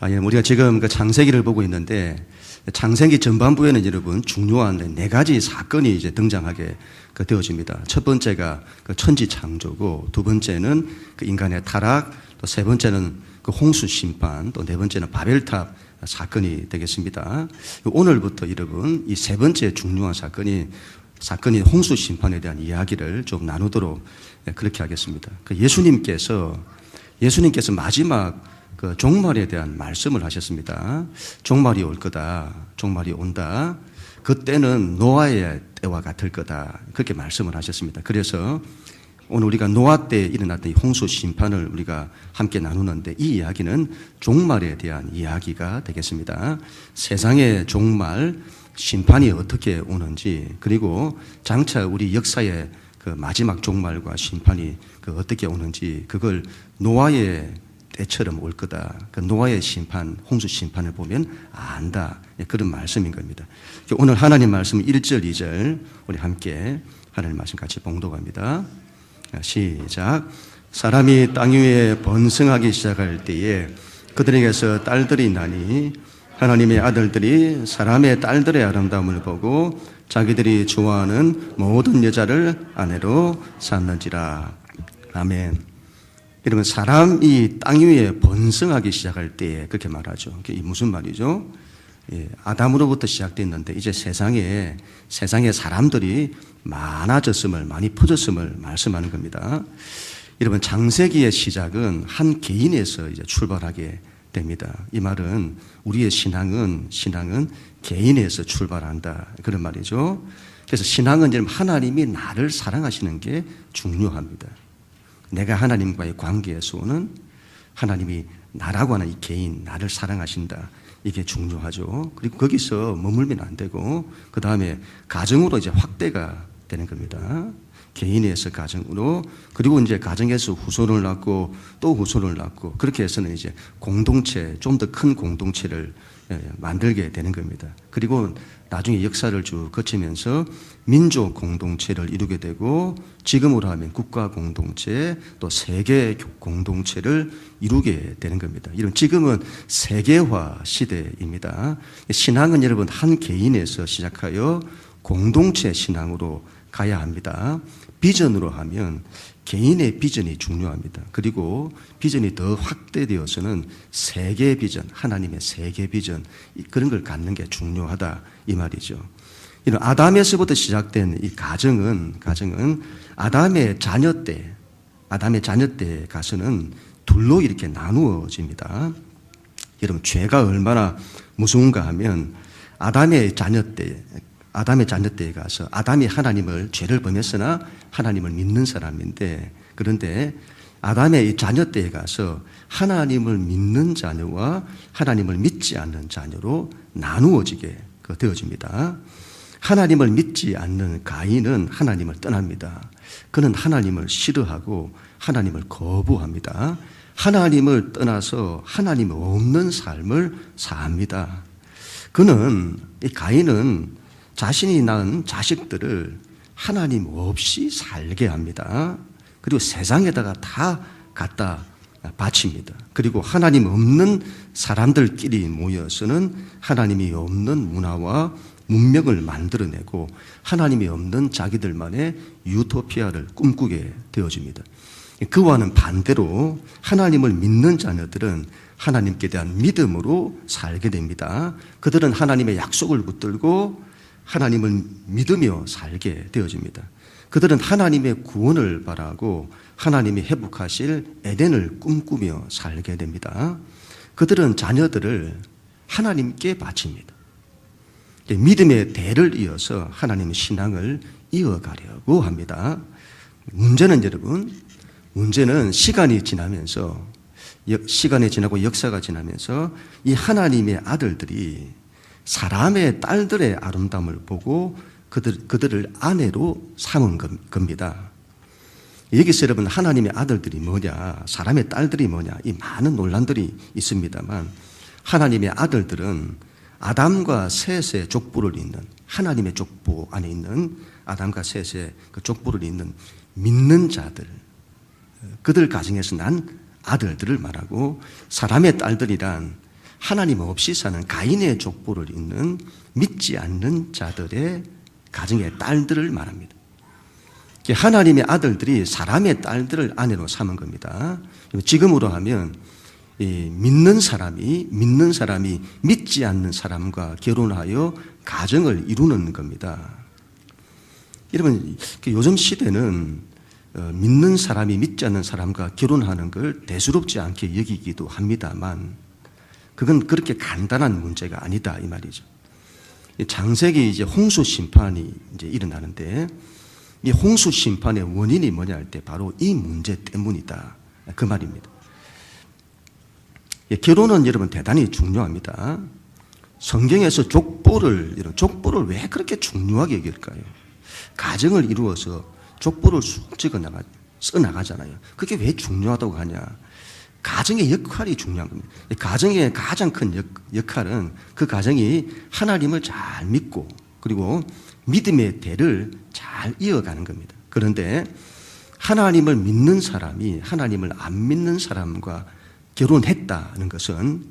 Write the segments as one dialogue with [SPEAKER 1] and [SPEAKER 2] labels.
[SPEAKER 1] 예, 우리가 지금 그 창세기를 보고 있는데 창세기 전반부에는 여러분 중요한 네 가지 사건이 이제 등장하게 되어집니다. 첫 번째가 그 천지 창조고, 두 번째는 그 인간의 타락, 또 세 번째는 그 홍수 심판, 또 네 번째는 바벨탑 사건이 되겠습니다. 오늘부터 여러분 이 세 번째 중요한 사건이 홍수 심판에 대한 이야기를 좀 나누도록 그렇게 하겠습니다. 그 예수님께서 마지막 그 종말에 대한 말씀을 하셨습니다. 종말이 올 거다. 종말이 온다. 그때는 노아의 때와 같을 거다. 그렇게 말씀을 하셨습니다. 그래서 오늘 우리가 노아 때 일어났던 이 홍수 심판을 우리가 함께 나누는데, 이 이야기는 종말에 대한 이야기가 되겠습니다. 세상의 종말, 심판이 어떻게 오는지, 그리고 장차 우리 역사의 그 마지막 종말과 심판이 그 어떻게 오는지, 그걸 노아의 때처럼 올 거다. 그 노아의 심판, 홍수 심판을 보면 안다. 그런 말씀인 겁니다. 오늘 하나님 말씀 1절, 2절 우리 함께 하나님 말씀 같이 봉독합니다. 시작. 사람이 땅 위에 번성하기 시작할 때에 그들에게서 딸들이 나니 하나님의 아들들이 사람의 딸들의 아름다움을 보고 자기들이 좋아하는 모든 여자를 아내로 삼는지라. 아멘. 여러분, 사람이 땅 위에 번성하기 시작할 때에 그렇게 말하죠. 이게 무슨 말이죠? 아담으로부터 시작됐는데 이제 세상에 사람들이 많아졌음을, 많이 퍼졌음을 말씀하는 겁니다. 여러분, 창세기의 시작은 한 개인에서 이제 출발하게 됩니다. 이 말은 우리의 신앙은 개인에서 출발한다, 그런 말이죠. 그래서 신앙은 여러분 하나님이 나를 사랑하시는 게 중요합니다. 내가 하나님과의 관계에서 오는 하나님이 나라고 하는 이 개인, 나를 사랑하신다, 이게 중요하죠. 그리고 거기서 머물면 안 되고 그 다음에 가정으로 이제 확대가 되는 겁니다. 개인에서 가정으로, 그리고 이제 가정에서 후손을 낳고 또 후손을 낳고, 그렇게 해서는 이제 공동체, 좀 더 큰 공동체를 만들게 되는 겁니다. 그리고 나중에 역사를 쭉 거치면서 민족 공동체를 이루게 되고, 지금으로 하면 국가 공동체, 또 세계 공동체를 이루게 되는 겁니다. 이런 지금은 세계화 시대입니다. 신앙은 여러분 한 개인에서 시작하여 공동체 신앙으로 가야 합니다. 비전으로 하면 개인의 비전이 중요합니다. 그리고 비전이 더 확대되어서는 세계 비전, 하나님의 세계 비전, 그런 걸 갖는 게 중요하다, 이 말이죠. 이런 아담에서부터 시작된 이 가정은 아담의 자녀 때 가서는 둘로 이렇게 나누어집니다. 여러분, 죄가 얼마나 무서운가 하면 아담의 자녀 때에 가서 아담이 죄를 범했으나 하나님을 믿는 사람인데, 그런데 아담의 이 자녀 때에 가서 하나님을 믿는 자녀와 하나님을 믿지 않는 자녀로 나누어지게 되어집니다. 하나님을 믿지 않는 가인은 하나님을 떠납니다. 그는 하나님을 싫어하고 하나님을 거부합니다. 하나님을 떠나서 하나님 없는 삶을 삽니다. 이 가인은 자신이 낳은 자식들을 하나님 없이 살게 합니다. 그리고 세상에다가 다 갖다 바칩니다. 그리고 하나님 없는 사람들끼리 모여서는 하나님이 없는 문화와 문명을 만들어내고 하나님이 없는 자기들만의 유토피아를 꿈꾸게 되어집니다. 그와는 반대로 하나님을 믿는 자녀들은 하나님께 대한 믿음으로 살게 됩니다. 그들은 하나님의 약속을 붙들고 하나님을 믿으며 살게 되어집니다. 그들은 하나님의 구원을 바라고 하나님이 회복하실 에덴을 꿈꾸며 살게 됩니다. 그들은 자녀들을 하나님께 바칩니다. 믿음의 대를 이어서 하나님의 신앙을 이어가려고 합니다. 문제는 시간이 지나고 역사가 지나면서 이 하나님의 아들들이 사람의 딸들의 아름다움을 보고 그들을 아내로 삼은 겁니다. 여기서 여러분, 하나님의 아들들이 뭐냐, 사람의 딸들이 뭐냐, 이 많은 논란들이 있습니다만, 하나님의 아들들은 아담과 셋의 족보를 잇는, 하나님의 족보 안에 있는 아담과 셋의 그 족보를 잇는 믿는 자들, 그들 가정에서 난 아들들을 말하고, 사람의 딸들이란 하나님 없이 사는 가인의 족보를 잇는 믿지 않는 자들의 가정의 딸들을 말합니다. 하나님의 아들들이 사람의 딸들을 아내로 삼은 겁니다. 지금으로 하면 믿는 사람이 믿지 않는 사람과 결혼하여 가정을 이루는 겁니다. 여러분, 요즘 시대는 믿는 사람이 믿지 않는 사람과 결혼하는 걸 대수롭지 않게 여기기도 합니다만, 그건 그렇게 간단한 문제가 아니다 이 말이죠. 창세기 이제 홍수 심판이 이제 일어나는데, 이 홍수 심판의 원인이 뭐냐 할 때 바로 이 문제 때문이다 그 말입니다. 결혼은 여러분 대단히 중요합니다. 성경에서 족보를 왜 그렇게 중요하게 여길까요? 가정을 이루어서 족보를 쑥 써나가잖아요. 그게 왜 중요하다고 하냐? 가정의 역할이 중요한 겁니다. 가정의 가장 큰 역할은 그 가정이 하나님을 잘 믿고 그리고 믿음의 대를 잘 이어가는 겁니다. 그런데 하나님을 믿는 사람이 하나님을 안 믿는 사람과 결혼했다는 것은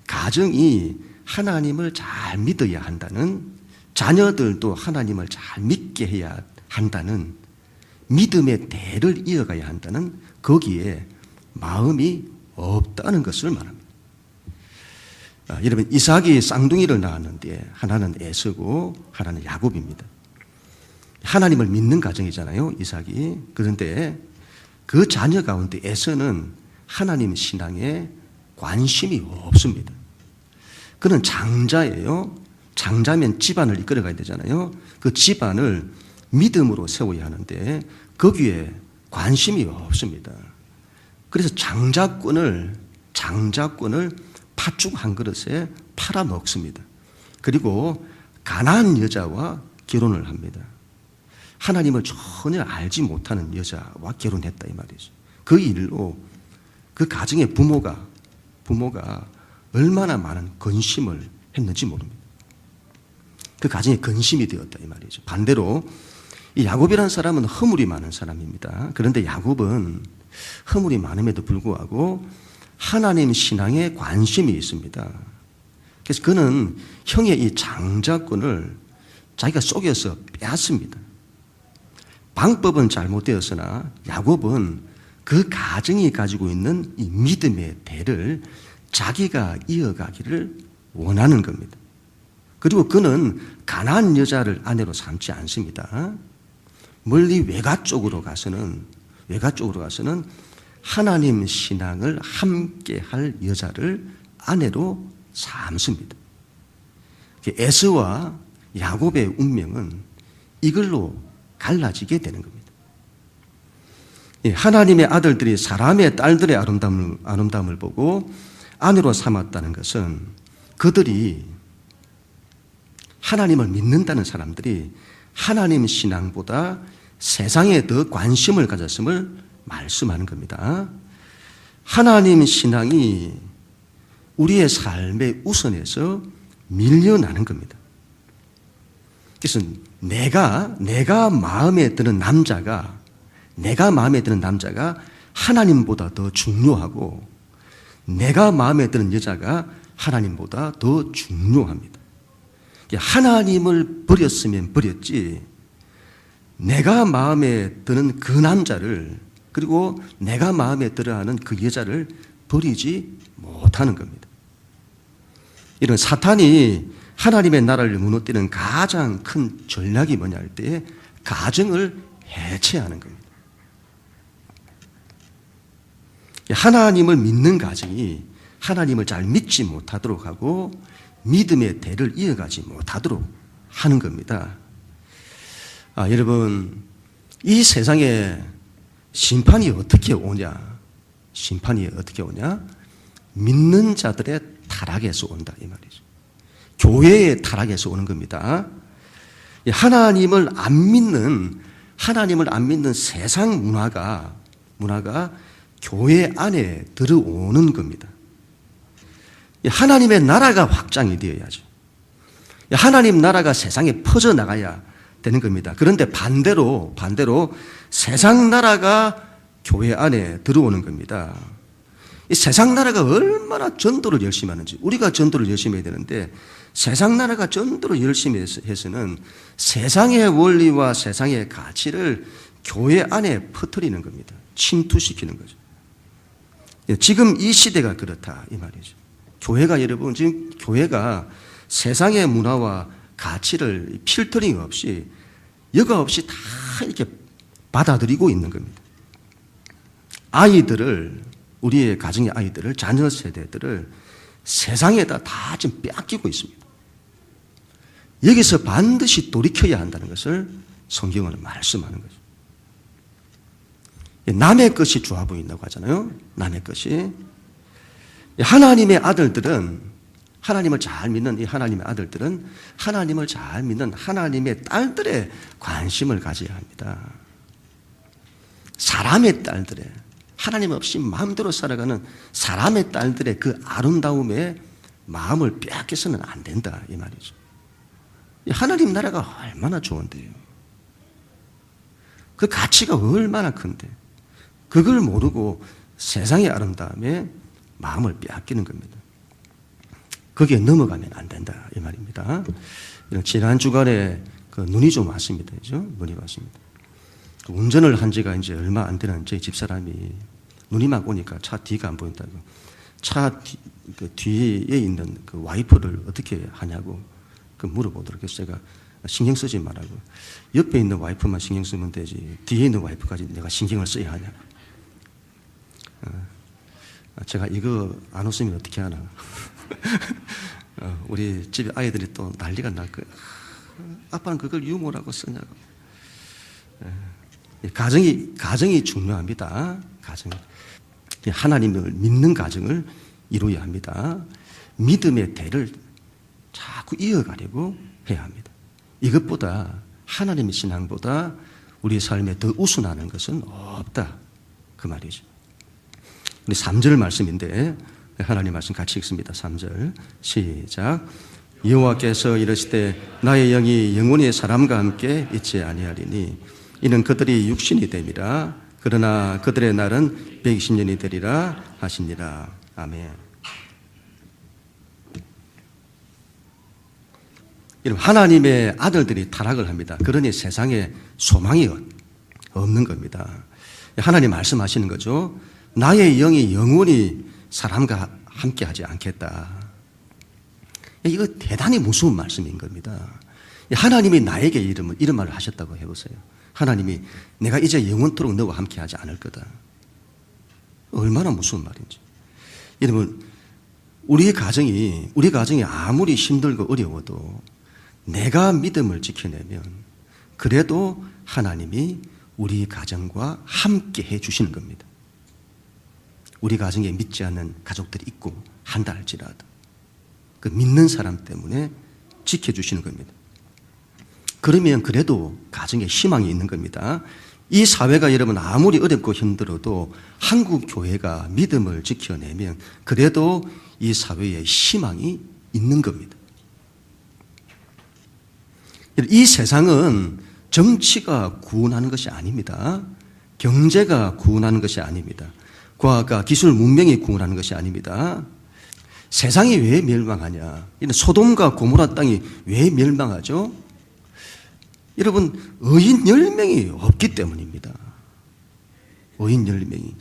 [SPEAKER 1] 가정이 하나님을 잘 믿어야 한다는, 자녀들도 하나님을 잘 믿게 해야 한다는, 믿음의 대를 이어가야 한다는 거기에 마음이 없다는 것을 말합니다. 여러분, 이삭이 쌍둥이를 낳았는데 하나는 에서고 하나는 야곱입니다. 하나님을 믿는 가정이잖아요, 이삭이. 그런데 그 자녀 가운데 에서는 하나님 신앙에 관심이 없습니다. 그는 장자예요. 장자면 집안을 이끌어가야 되잖아요. 그 집안을 믿음으로 세워야 하는데 거기에 관심이 없습니다. 그래서 장자권을 팥죽 한 그릇에 팔아먹습니다. 그리고 가난한 여자와 결혼을 합니다. 하나님을 전혀 알지 못하는 여자와 결혼했다 이 말이죠. 그 일로 그 가정의 부모가 얼마나 많은 근심을 했는지 모릅니다. 그 가정에 근심이 되었다 이 말이죠. 반대로 이 야곱이라는 사람은 허물이 많은 사람입니다. 그런데 야곱은 허물이 많음에도 불구하고 하나님 신앙에 관심이 있습니다. 그래서 그는 형의 이 장자권을 자기가 속여서 빼앗습니다. 방법은 잘못되었으나 야곱은 그 가정이 가지고 있는 이 믿음의 대를 자기가 이어가기를 원하는 겁니다. 그리고 그는 가난한 여자를 아내로 삼지 않습니다. 멀리 외가 쪽으로 가서는 하나님 신앙을 함께 할 여자를 아내로 삼습니다. 에서와 야곱의 운명은 이걸로 갈라지게 되는 겁니다. 하나님의 아들들이 사람의 딸들의 아름다움을 보고 아내로 삼았다는 것은 그들이 하나님을 믿는다는 사람들이 하나님 신앙보다 세상에 더 관심을 가졌음을 말씀하는 겁니다. 하나님 신앙이 우리의 삶의 우선에서 밀려나는 겁니다. 그래서 내가 마음에 드는 남자가 하나님보다 더 중요하고 내가 마음에 드는 여자가 하나님보다 더 중요합니다. 하나님을 버렸으면 버렸지 내가 마음에 드는 그 남자를 그리고 내가 마음에 들어하는 그 여자를 버리지 못하는 겁니다. 이런 사탄이 하나님의 나라를 무너뜨리는 가장 큰 전략이 뭐냐 할 때 가정을 해체하는 겁니다. 하나님을 믿는 가정이 하나님을 잘 믿지 못하도록 하고 믿음의 대를 이어가지 못하도록 하는 겁니다. 여러분, 이 세상에 심판이 어떻게 오냐? 믿는 자들의 타락에서 온다 이 말이죠. 교회의 타락에서 오는 겁니다. 하나님을 안 믿는 세상 문화가 교회 안에 들어오는 겁니다. 하나님의 나라가 확장이 되어야죠. 하나님 나라가 세상에 퍼져나가야 되는 겁니다. 그런데 반대로 세상 나라가 교회 안에 들어오는 겁니다. 이 세상 나라가 얼마나 전도를 열심히 하는지, 우리가 전도를 열심히 해야 되는데 세상 나라가 전도를 열심히 해서는 세상의 원리와 세상의 가치를 교회 안에 퍼뜨리는 겁니다. 침투시키는 거죠. 지금 이 시대가 그렇다 이 말이죠. 교회가 여러분 지금 교회가 세상의 문화와 가치를 필터링 없이 여과 없이 다 이렇게 받아들이고 있는 겁니다. 아이들을 우리의 가정의 아이들을 자녀 세대들을 세상에다 다 지금 빼앗기고 있습니다. 여기서 반드시 돌이켜야 한다는 것을 성경은 말씀하는 거죠. 남의 것이 좋아 보인다고 하잖아요. 남의 것이. 하나님의 아들들은 하나님을 잘 믿는 이 하나님의 아들들은 하나님을 잘 믿는 하나님의 딸들의 관심을 가져야 합니다. 사람의 딸들의 하나님 없이 마음대로 살아가는 사람의 딸들의 그 아름다움에 마음을 빼앗겨서는 안 된다 이 말이죠. 하나님 나라가 얼마나 좋은데요. 그 가치가 얼마나 큰데 그걸 모르고 세상의 아름다움에 마음을 빼앗기는 겁니다. 거기에 넘어가면 안 된다 이 말입니다. 지난 주간에 그 눈이 좀 왔습니다. 그죠? 눈이 왔습니다. 운전을 한 지가 이제 얼마 안 되는 저희 집사람이 눈이 막 오니까 차 뒤가 안 보인다고. 차 뒤에 있는 그 와이퍼를 어떻게 하냐고 그 물어보도록 해서 제가 신경 쓰지 말라고. 옆에 있는 와이퍼만 신경 쓰면 되지. 뒤에 있는 와이퍼까지 내가 신경을 써야 하냐고. 제가 이거 안 웃으면 어떻게 하나. 우리 집에 아이들이 또 난리가 날 거예요. 아빠는 그걸 유머라고 쓰냐고. 가정이 중요합니다. 가정. 하나님을 믿는 가정을 이루어야 합니다. 믿음의 대를 자꾸 이어가려고 해야 합니다. 이것보다 하나님의 신앙보다 우리 삶에 더 우선하는 것은 없다. 그 말이죠. 우리 3절 말씀인데 하나님 말씀 같이 읽습니다. 3절 시작. 여호와께서 이르시되 나의 영이 영원히 사람과 함께 있지 아니하리니 이는 그들이 육신이 됨이라. 그러나 그들의 날은 120년이 되리라 하시니라. 아멘. 하나님의 아들들이 타락을 합니다. 그러니 세상에 소망이 없는 겁니다. 하나님 말씀하시는 거죠. 나의 영이 영원히 사람과 함께 하지 않겠다. 이거 대단히 무서운 말씀인 겁니다. 하나님이 나에게 이런 말을 하셨다고 해보세요. 하나님이 내가 이제 영원토록 너와 함께 하지 않을 거다. 얼마나 무서운 말인지. 여러분, 우리 가정이 아무리 힘들고 어려워도 내가 믿음을 지켜내면 그래도 하나님이 우리 가정과 함께 해 주시는 겁니다. 우리 가정에 믿지 않는 가족들이 있고 한다 할지라도 그 믿는 사람 때문에 지켜주시는 겁니다. 그러면 그래도 가정에 희망이 있는 겁니다. 이 사회가 여러분 아무리 어렵고 힘들어도 한국 교회가 믿음을 지켜내면 그래도 이 사회에 희망이 있는 겁니다. 이 세상은 정치가 구원하는 것이 아닙니다. 경제가 구원하는 것이 아닙니다. 과학과 기술 문명이 구원하는 것이 아닙니다. 세상이 왜 멸망하냐? 이런 소돔과 고모라 땅이 왜 멸망하죠? 여러분, 의인 10명이 없기 때문입니다. 의인 10명이.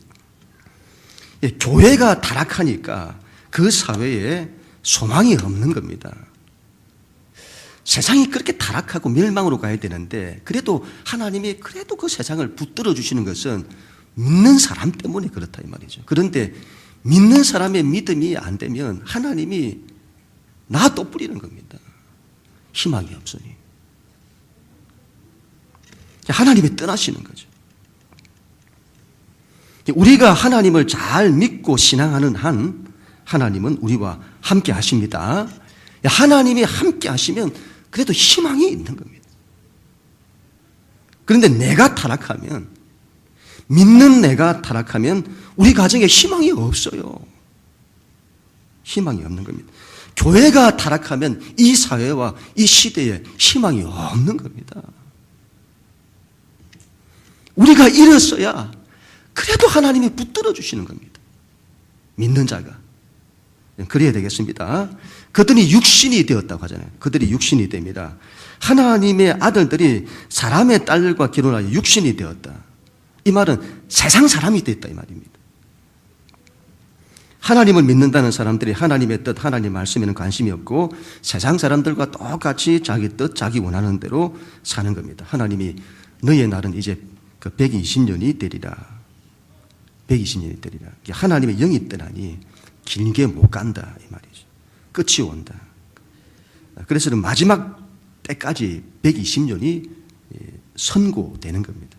[SPEAKER 1] 교회가 타락하니까 그 사회에 소망이 없는 겁니다. 세상이 그렇게 타락하고 멸망으로 가야 되는데 그래도 하나님이 그래도 그 세상을 붙들어 주시는 것은 믿는 사람 때문에 그렇다 이 말이죠. 그런데 믿는 사람의 믿음이 안 되면 하나님이 나 또 뿌리는 겁니다. 희망이 없으니. 하나님이 떠나시는 거죠. 우리가 하나님을 잘 믿고 신앙하는 한 하나님은 우리와 함께 하십니다. 하나님이 함께 하시면 그래도 희망이 있는 겁니다. 그런데 내가 타락하면 믿는 내가 타락하면 우리 가정에 희망이 없어요. 희망이 없는 겁니다. 교회가 타락하면 이 사회와 이 시대에 희망이 없는 겁니다. 우리가 일었어야 그래도 하나님이 붙들어 주시는 겁니다. 믿는 자가. 그래야 되겠습니다. 그들이 육신이 되었다고 하잖아요. 그들이 육신이 됩니다. 하나님의 아들들이 사람의 딸과 결혼하여 육신이 되었다. 이 말은 세상 사람이 됐다 이 말입니다. 하나님을 믿는다는 사람들이 하나님의 뜻, 하나님 말씀에는 관심이 없고 세상 사람들과 똑같이 자기 뜻, 자기 원하는 대로 사는 겁니다. 하나님이 너의 날은 이제 그 120년이 되리라. 120년이 되리라. 하나님의 영이 떠나니 길게 못 간다 이 말이죠. 끝이 온다. 그래서 마지막 때까지 120년이 선고되는 겁니다.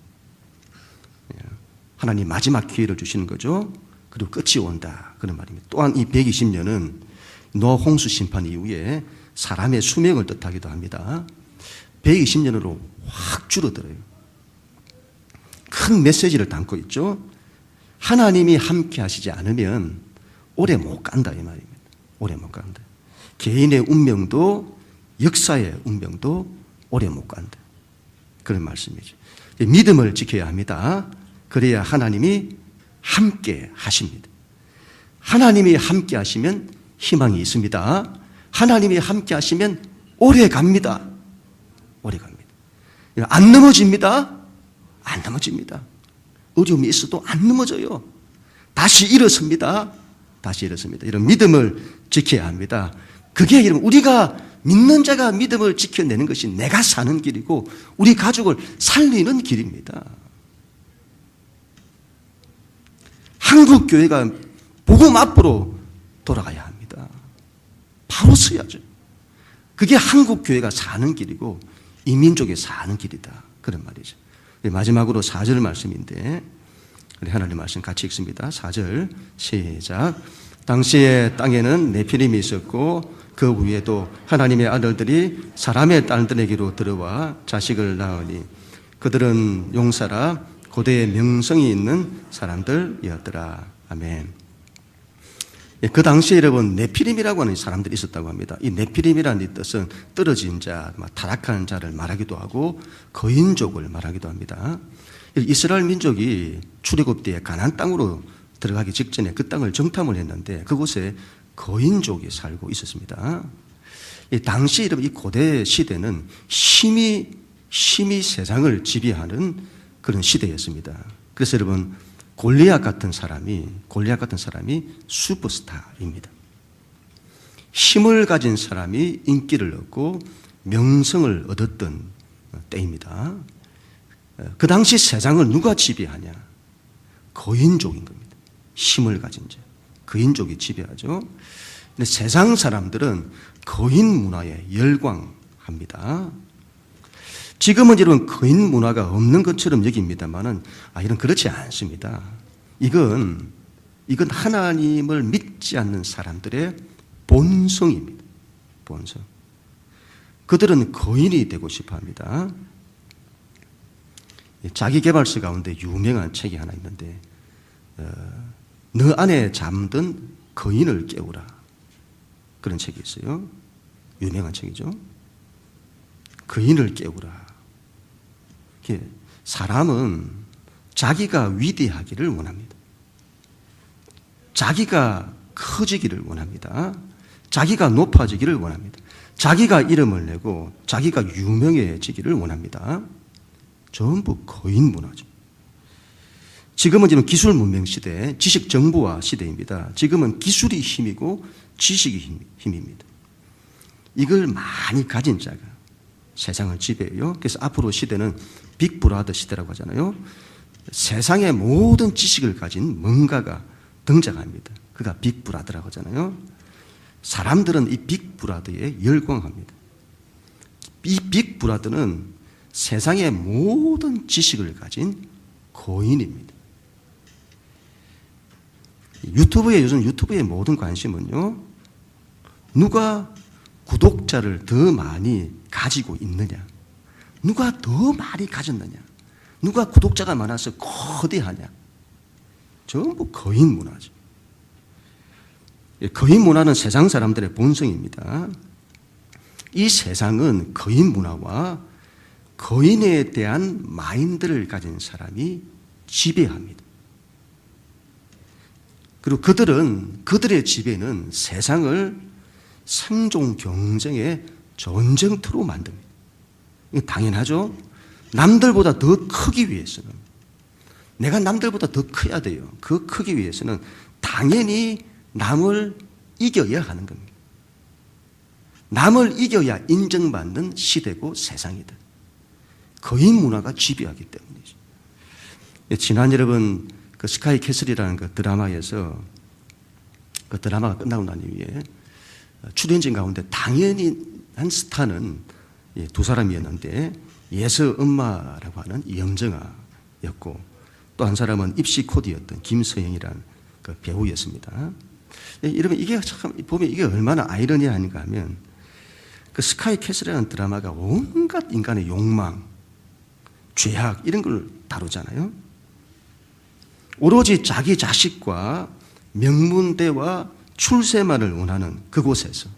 [SPEAKER 1] 하나님 마지막 기회를 주시는 거죠. 그리고 끝이 온다 그런 말입니다. 또한 이 120년은 노아 홍수 심판 이후에 사람의 수명을 뜻하기도 합니다. 120년으로 확 줄어들어요. 큰 메시지를 담고 있죠. 하나님이 함께 하시지 않으면 오래 못 간다 이 말입니다. 오래 못 간다. 개인의 운명도 역사의 운명도 오래 못 간다. 그런 말씀이죠. 믿음을 지켜야 합니다. 그래야 하나님이 함께 하십니다. 하나님이 함께 하시면 희망이 있습니다. 하나님이 함께 하시면 오래 갑니다. 오래 갑니다. 안 넘어집니다. 안 넘어집니다. 어려움이 있어도 안 넘어져요. 다시 일어섭니다. 다시 일어섭니다. 이런 믿음을 지켜야 합니다. 그게 여러분 우리가 믿는 자가 믿음을 지켜내는 것이 내가 사는 길이고 우리 가족을 살리는 길입니다. 한국 교회가 복음 앞으로 돌아가야 합니다. 바로 서야죠. 그게 한국 교회가 사는 길이고 이 민족이 사는 길이다. 그런 말이죠. 마지막으로 4절 말씀인데 우리 하나님 말씀 같이 읽습니다. 4절 시작. 당시에 땅에는 네피림이 있었고 그 위에도 하나님의 아들들이 사람의 딸들에게로 들어와 자식을 낳으니 그들은 용사라 고대의 명성이 있는 사람들이었더라. 아멘. 그 당시에 여러분 네피림이라고 하는 사람들이 있었다고 합니다. 이 네피림이라는 뜻은 떨어진 자, 타락한 자를 말하기도 하고 거인족을 말하기도 합니다. 이스라엘 민족이 출애굽 때에 가나안 땅으로 들어가기 직전에 그 땅을 정탐을 했는데 그곳에 거인족이 살고 있었습니다. 이 당시 여러분 이 고대 시대는 힘이 세상을 지배하는 그런 시대였습니다. 그래서 여러분 골리앗 같은 사람이 슈퍼스타입니다. 힘을 가진 사람이 인기를 얻고 명성을 얻었던 때입니다. 그 당시 세상을 누가 지배하냐? 거인족인 겁니다. 힘을 가진 자. 거인족이 지배하죠. 근데 세상 사람들은 거인 문화에 열광합니다. 지금은 여러분 거인 문화가 없는 것처럼 여깁니다만은 이런 그렇지 않습니다. 이건 하나님을 믿지 않는 사람들의 본성입니다. 본성. 그들은 거인이 되고 싶어 합니다. 자기계발서 가운데 유명한 책이 하나 있는데 너 안에 잠든 거인을 깨우라. 그런 책이 있어요. 유명한 책이죠. 거인을 깨우라. 사람은 자기가 위대하기를 원합니다. 자기가 커지기를 원합니다. 자기가 높아지기를 원합니다. 자기가 이름을 내고 자기가 유명해지기를 원합니다. 전부 거인 문화죠. 지금은 기술 문명 시대, 지식 정보화 시대입니다. 지금은 기술이 힘이고 지식이 힘입니다. 이걸 많이 가진 자가 세상을 지배해요. 그래서 앞으로 시대는 빅브라더 시대라고 하잖아요. 세상의 모든 지식을 가진 뭔가가 등장합니다. 그가 빅브라더라고 하잖아요. 사람들은 이 빅브라더에 열광합니다. 이 빅브라더는 세상의 모든 지식을 가진 거인입니다. 요즘 유튜브의 모든 관심은요, 누가 구독자를 더 많이 가지고 있느냐, 누가 더 많이 가졌느냐, 누가 구독자가 많아서 거대하냐, 전부 거인 문화죠. 거인 문화는 세상 사람들의 본성입니다. 이 세상은 거인 문화와 거인에 대한 마인드를 가진 사람이 지배합니다. 그리고 그들의 지배는 세상을 생존 경쟁의 전쟁터로 만듭니다. 이게 당연하죠. 남들보다 더 크기 위해서는, 내가 남들보다 더 커야 돼요. 그 크기 위해서는 당연히 남을 이겨야 하는 겁니다. 남을 이겨야 인정받는 시대고 세상이다. 거인 문화가 지배하기 때문이죠. 지난 여러분 그 스카이 캐슬이라는 그 드라마에서, 그 드라마가 끝나고 난 이후에 출연진 가운데 당연히 한 스타는 두 사람이었는데, 예서 엄마라고 하는 이영정아였고 또 한 사람은 입시 코디였던 김서영이라는 그 배우였습니다. 여러분 이게 참 보면 이게 얼마나 아이러니한가 하면, 그 스카이 캐슬이라는 드라마가 온갖 인간의 욕망, 죄악 이런 걸 다루잖아요. 오로지 자기 자식과 명문대와 출세만을 원하는 그곳에서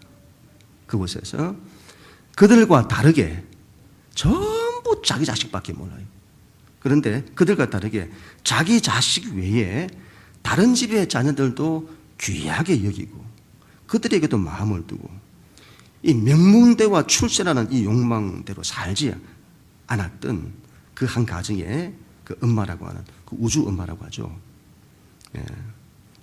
[SPEAKER 1] 그들과 다르게 전부 자기 자식밖에 몰라요. 그런데 그들과 다르게 자기 자식 외에 다른 집의 자녀들도 귀하게 여기고 그들에게도 마음을 두고, 이 명문대와 출세라는 이 욕망대로 살지 않았던 그 한 가정의 그 엄마라고 하는, 그 우주 엄마라고 하죠. 예.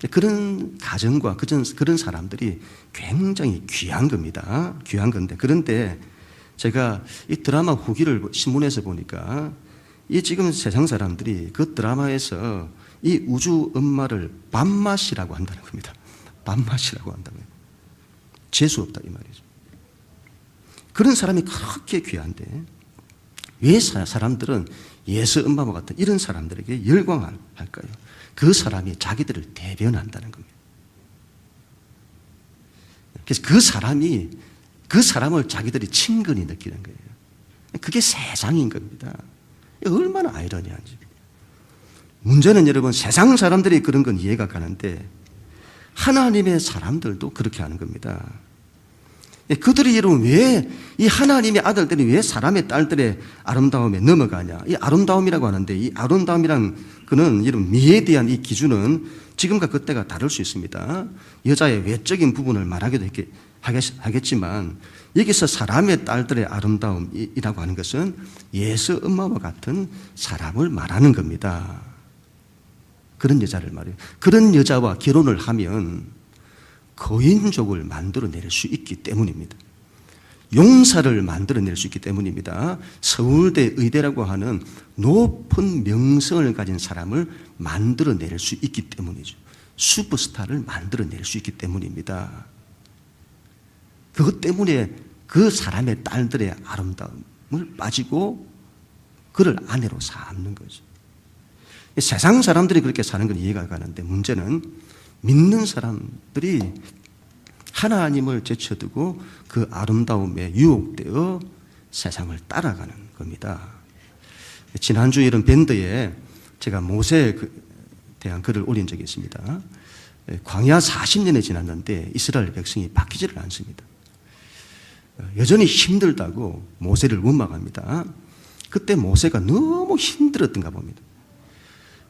[SPEAKER 1] 그런 가정과 그런 사람들이 굉장히 귀한 겁니다. 귀한 건데, 그런데 제가 이 드라마 후기를 신문에서 보니까 이 지금 세상 사람들이 그 드라마에서 이 우주 엄마를 밥맛이라고 한다는 겁니다. 밥맛이라고 한다고요. 재수 없다 이 말이죠. 그런 사람이 그렇게 귀한데 왜 사람들은 예수 엄마와 같은 이런 사람들에게 열광할까요? 그 사람이 자기들을 대변한다는 겁니다. 그래서 그 사람을 자기들이 친근히 느끼는 거예요. 그게 세상인 겁니다. 얼마나 아이러니한지. 문제는 여러분, 세상 사람들이 그런 건 이해가 가는데 하나님의 사람들도 그렇게 하는 겁니다. 그들이 여러분 왜 이 하나님의 아들들이 왜 사람의 딸들의 아름다움에 넘어가냐? 이 아름다움이라고 하는데, 이 아름다움이란 그는 여러분 미에 대한 이 기준은 지금과 그때가 다를 수 있습니다. 여자의 외적인 부분을 말하기도 하겠지만, 여기서 사람의 딸들의 아름다움이라고 하는 것은 예수 엄마와 같은 사람을 말하는 겁니다. 그런 여자를 말해요. 그런 여자와 결혼을 하면 거인족을 만들어낼 수 있기 때문입니다. 용사를 만들어낼 수 있기 때문입니다. 서울대 의대라고 하는 높은 명성을 가진 사람을 만들어낼 수 있기 때문이죠. 슈퍼스타를 만들어낼 수 있기 때문입니다. 그것 때문에 그 사람의 딸들의 아름다움을 빠지고 그를 아내로 삼는 거죠. 세상 사람들이 그렇게 사는 건 이해가 가는데, 문제는 믿는 사람들이 하나님을 제쳐두고 그 아름다움에 유혹되어 세상을 따라가는 겁니다. 지난주 이런 밴드에 제가 모세에 대한 글을 올린 적이 있습니다. 광야 40년이 지났는데 이스라엘 백성이 바뀌지를 않습니다. 여전히 힘들다고 모세를 원망합니다. 그때 모세가 너무 힘들었던가 봅니다.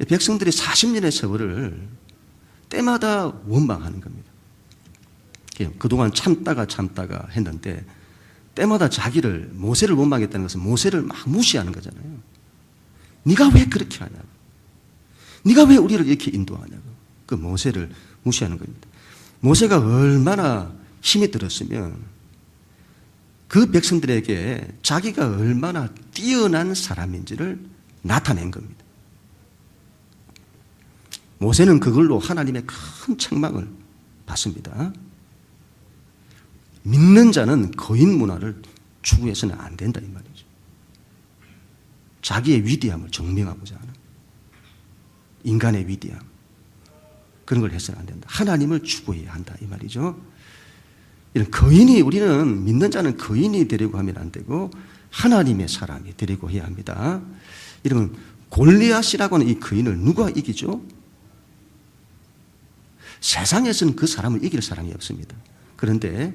[SPEAKER 1] 백성들이 40년의 세월을 때마다 원망하는 겁니다. 그동안 참다가 했는데 때마다 모세를 원망했다는 것은 모세를 막 무시하는 거잖아요. 네가 왜 그렇게 하냐고, 네가 왜 우리를 이렇게 인도하냐고, 그 모세를 무시하는 겁니다. 모세가 얼마나 힘이 들었으면 그 백성들에게 자기가 얼마나 뛰어난 사람인지를 나타낸 겁니다. 모세는 그걸로 하나님의 큰 책망을 받습니다. 믿는 자는 거인 문화를 추구해서는 안 된다 이 말이죠. 자기의 위대함을 증명하고자 하는 인간의 위대함, 그런 걸 해서는 안 된다. 하나님을 추구해야 한다 이 말이죠. 이런 거인이, 우리는 믿는 자는 거인이 되려고 하면 안 되고 하나님의 사람이 되려고 해야 합니다. 이러면 골리앗이라고 하는 이 거인을 누가 이기죠? 세상에서는 그 사람을 이길 사람이 없습니다. 그런데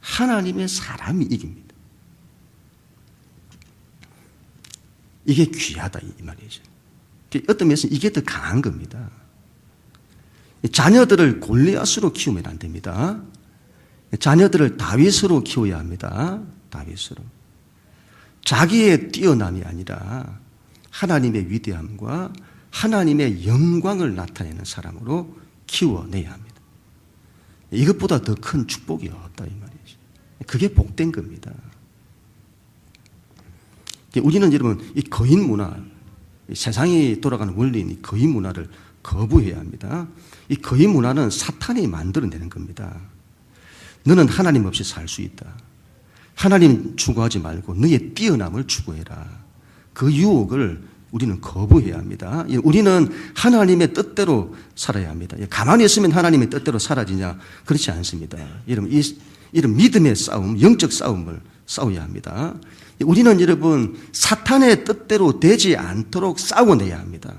[SPEAKER 1] 하나님의 사람이 이깁니다. 이게 귀하다 이 말이죠. 어떤 면에서 이게 더 강한 겁니다. 자녀들을 골리앗으로 키우면 안 됩니다. 자녀들을 다윗으로 키워야 합니다. 다윗으로. 자기의 뛰어남이 아니라 하나님의 위대함과 하나님의 영광을 나타내는 사람으로 키워내야 합니다. 이것보다 더 큰 축복이 없다 이 말이죠. 그게 복된 겁니다. 우리는 여러분 이 거인 문화, 세상이 돌아가는 원리인 이 거인 문화를 거부해야 합니다. 이 거인 문화는 사탄이 만들어내는 겁니다. 너는 하나님 없이 살 수 있다. 하나님 추구하지 말고 너의 뛰어남을 추구해라. 그 유혹을 우리는 거부해야 합니다. 우리는 하나님의 뜻대로 살아야 합니다. 가만히 있으면 하나님의 뜻대로 사라지냐? 그렇지 않습니다. 여러분, 이런 믿음의 싸움, 영적 싸움을 싸워야 합니다. 우리는 여러분, 사탄의 뜻대로 되지 않도록 싸워내야 합니다.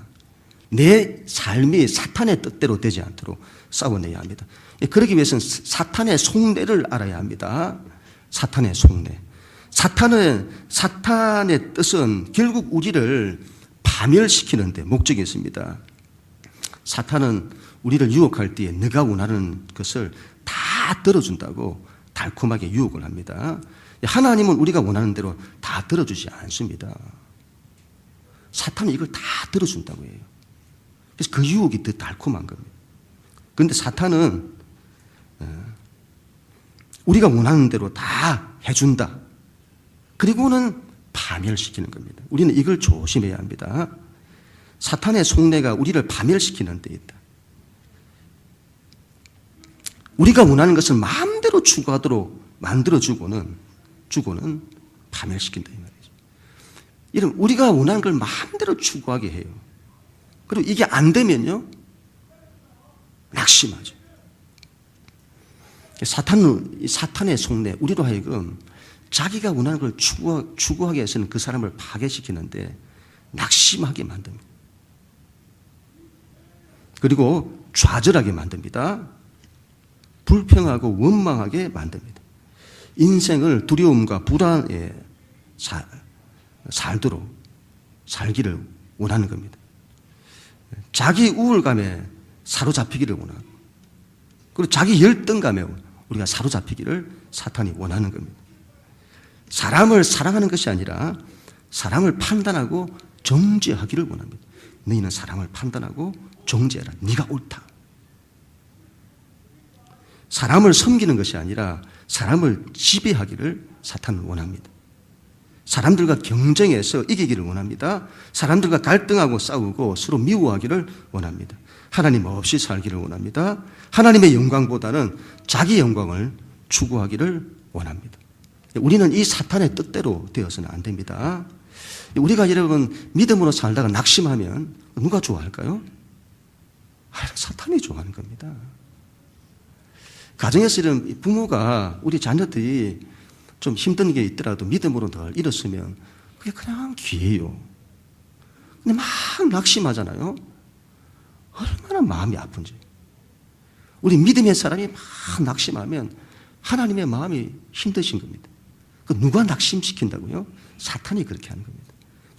[SPEAKER 1] 내 삶이 사탄의 뜻대로 되지 않도록 싸워내야 합니다. 그러기 위해서는 사탄의 속내를 알아야 합니다. 사탄의 속내. 사탄의 뜻은 결국 우리를 파멸시키는 데 목적이 있습니다. 사탄은 우리를 유혹할 때에 네가 원하는 것을 다 들어준다고 달콤하게 유혹을 합니다. 하나님은 우리가 원하는 대로 다 들어주지 않습니다. 사탄은 이걸 다 들어준다고 해요. 그래서 그 유혹이 더 달콤한 겁니다. 그런데 사탄은 우리가 원하는 대로 다 해준다. 그리고는 파멸시키는 겁니다. 우리는 이걸 조심해야 합니다. 사탄의 속내가 우리를 파멸시키는 데 있다. 우리가 원하는 것을 마음대로 추구하도록 만들어주고는 파멸시킨다 이 말이죠. 이런 우리가 원하는 걸 마음대로 추구하게 해요. 그리고 이게 안 되면요 낙심하죠. 사탄의 속내, 우리로 하여금 자기가 원하는 걸 추구하게 해서는 그 사람을 파괴시키는데 낙심하게 만듭니다. 그리고 좌절하게 만듭니다. 불평하고 원망하게 만듭니다. 인생을 두려움과 불안에 살기를 원하는 겁니다. 자기 우울감에 사로잡히기를 원하고, 그리고 자기 열등감에 우리가 사로잡히기를 사탄이 원하는 겁니다. 사람을 사랑하는 것이 아니라 사람을 판단하고 정죄하기를 원합니다. 너희는 사람을 판단하고 정죄해라. 네가 옳다. 사람을 섬기는 것이 아니라 사람을 지배하기를 사탄은 원합니다. 사람들과 경쟁해서 이기기를 원합니다. 사람들과 갈등하고 싸우고 서로 미워하기를 원합니다. 하나님 없이 살기를 원합니다. 하나님의 영광보다는 자기 영광을 추구하기를 원합니다. 우리는 이 사탄의 뜻대로 되어서는 안 됩니다. 우리가 여러분 믿음으로 살다가 낙심하면 누가 좋아할까요? 사탄이 좋아하는 겁니다. 가정에서 이런 부모가 우리 자녀들이 좀 힘든 게 있더라도 믿음으로 늘 일었으면 그게 그냥 기회예요. 근데 막 낙심하잖아요. 얼마나 마음이 아픈지. 우리 믿음의 사람이 막 낙심하면 하나님의 마음이 힘드신 겁니다. 그 누가 낙심시킨다고요? 사탄이 그렇게 하는 겁니다.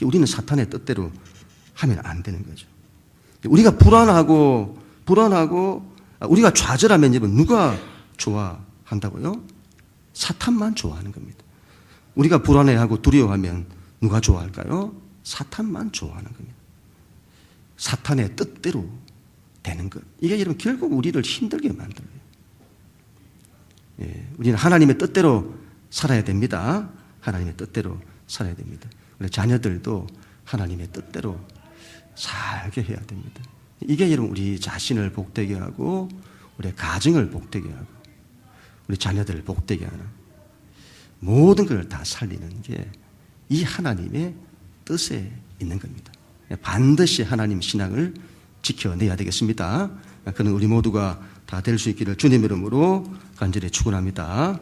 [SPEAKER 1] 우리는 사탄의 뜻대로 하면 안 되는 거죠. 우리가 불안하고 우리가 좌절하면 여러분 누가 좋아한다고요? 사탄만 좋아하는 겁니다. 우리가 불안해하고 두려워하면 누가 좋아할까요? 사탄만 좋아하는 겁니다. 사탄의 뜻대로 되는 것. 이게 여러분 결국 우리를 힘들게 만들어요. 우리는 하나님의 뜻대로 살아야 됩니다. 하나님의 뜻대로 살아야 됩니다. 우리 자녀들도 하나님의 뜻대로 살게 해야 됩니다. 이게 여러분 우리 자신을 복되게 하고 우리 가정을 복되게 하고 우리 자녀들을 복되게 하는 모든 걸 다 살리는 게 이 하나님의 뜻에 있는 겁니다. 반드시 하나님 신앙을 지켜내야 되겠습니다. 그는 우리 모두가 다 될 수 있기를 주님 이름으로 간절히 축원합니다.